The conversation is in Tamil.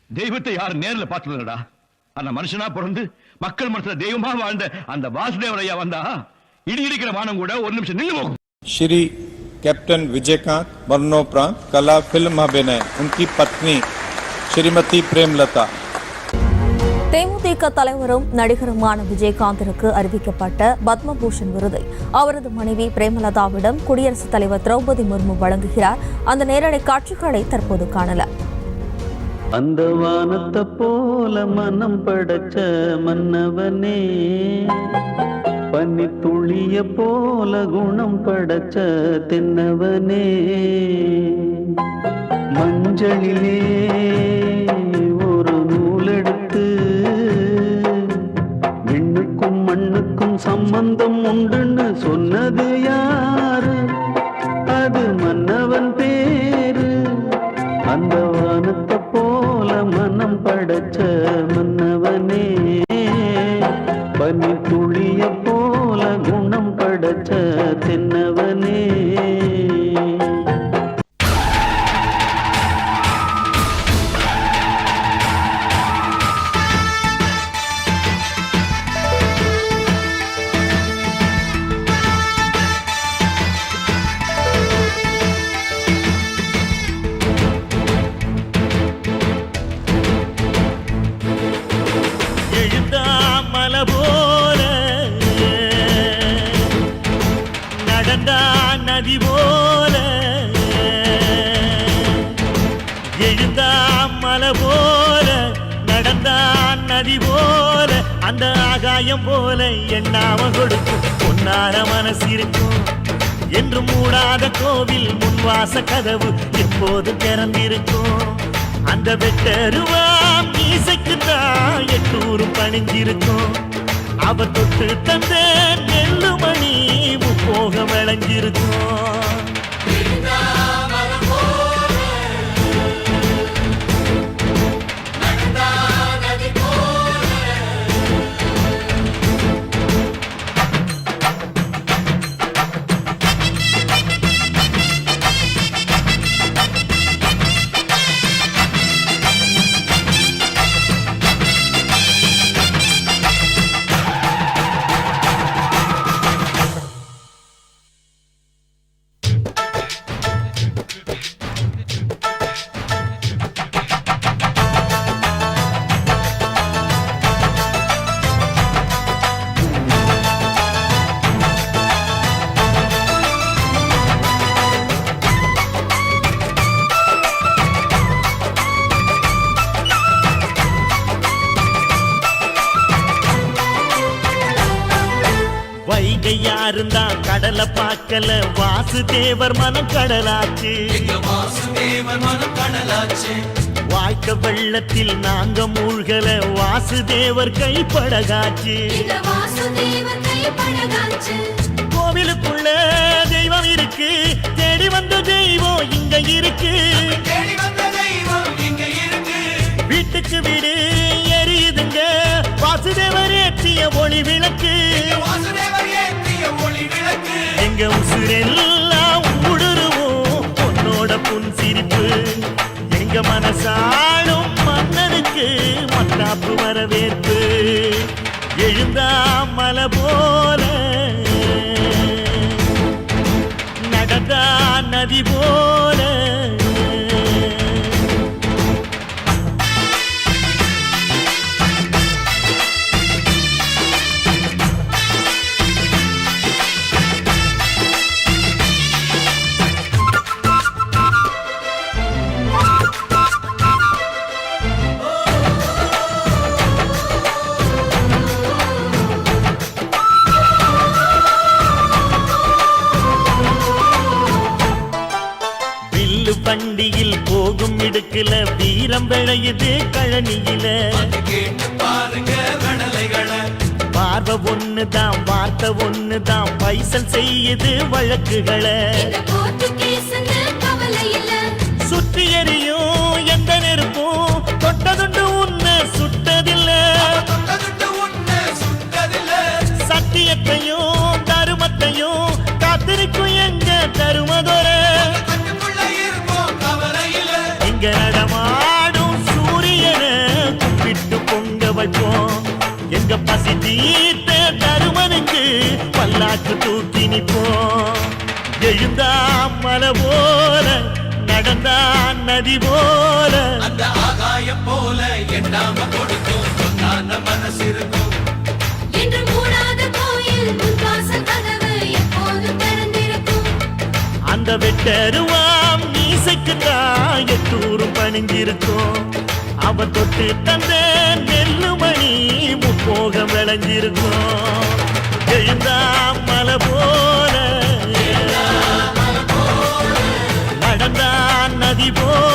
தெய்வத்தை யாரும் நேரில் பார்த்ததுடா. அந்த மனுஷனா பிறந்து மக்கள் மனசுல தெய்வமா வாழ்ந்த அந்த வாசுதேவரையா வந்தா இடி இடிக்கிற வானம் கூட ஒரு நிமிஷம் நின்று போகும். श्री कैप्टन विजयकांत मरणोपरांत कला फिल्म अभिनय उनकी पत्नी श्रीमती प्रेमलता. தேமுதிக தலைவரும் நடிகருமான விஜயகாந்திற்கு அறிவிக்கப்பட்ட பத்மபூஷன் விருதை அவரது மனைவி பிரேமலதாவிடம் குடியரசுத் தலைவர் திரௌபதி முர்மு வழங்குகிறார். அந்த நேரடி காட்சிகளை தற்போது காணலாம். அந்த வானத்தை போல மனம் படைச்ச மன்னவனே, பனி துளிய போல குணம் படைச்ச தென்னவனே, மஞ்சளிலே ஒரு நூலெடுத்து விண்ணுக்கும் மண்ணுக்கும் சம்பந்தம் உண்டுன்னு சொன்னது யாரு? அது மன்னவன் பேரு. அந்த வானத்தை போல மனம் படைச்ச மன்னவனே, பனி துளிய போல குணம் படைச்ச தென்னவனே. நதி போல எழுந்தா மலை போல நடந்தான் நதி போல அந்த ஆகாயம் போல எண்ணாம கொடுக்கும் பொன்னார மனசு இருக்கும் என்று மூடாத கோவில் முன்வாச கதவு எப்போது திறந்திருக்கும். அந்த வெட்டருவாம் மீசைக்குத்தான் 800 பணிஞ்சிருக்கும். அவ தொட்டு தந்த நெல்லுமணி முப்போக விளைஞ்சிருக்கும். யாருந்தா கடலை பார்க்கல வாசுதேவர் மனம் கடலாச்சு. வாய்க்க வெள்ளத்தில் நாங்க மூழ்கல வாசுதேவர் கைப்படகாச்சு. கோவிலுக்குள்ள தெய்வம் இருக்கு, தேடி வந்த தெய்வம் இங்க இருக்கு. வீட்டுக்கு வீடு எரியுதுங்க வாசுதேவர் ஏற்றிய ஒளி விளக்கு. எங்க உசுரெல்லாம் ஊடுருவோம் பொன்னோட புன் சிரிப்பு. எங்க மனசாலும் மன்னனுக்கு மத்தாப்பு வரவேற்பு. எழுந்தா மலை போல நடந்தா நதி போல வண்டியில் போகும் இடுக்குல வீரம் விளையுது கழனியில. பார்வை ஒண்ணுதான் வார்த்தை ஒண்ணுதான் பைசல் செய்யுது வழக்குகளை. சுற்றி எறியும் எந்த நெருப்பும் தொட்டதுண்டு உன்னை சுட்டதில்லை. சத்தியத்தையும் தருமத்தையும் காத்திருக்கும் எங்க தருமதொர. இங்க நடமாடும் சூரியன் எங்க பசி தீர்த்த தருமனுக்கு பல்லாக்கு தூக்கி நிப்போம். எழுந்தா மலை போல நடந்தா நதி போல அந்த ஆகாயம் போல எண்ணாம கொடுக்கும் சொன்னான மனசு இருக்கும். என்று மூடாத கோயில் முன்வாசல் கதவு எப்போதும் திறந்திருக்கும். அந்த வெட்டருவாம் மீசைக்குத்தான் எத்தூரும் பணிஞ்சிருக்கும். அவ தொட்டு தந்த நெல்லுமணி முப்போகம் விளைஞ்சிருக்கும். எழுந்தா மலை போல நடந்தா நதி போல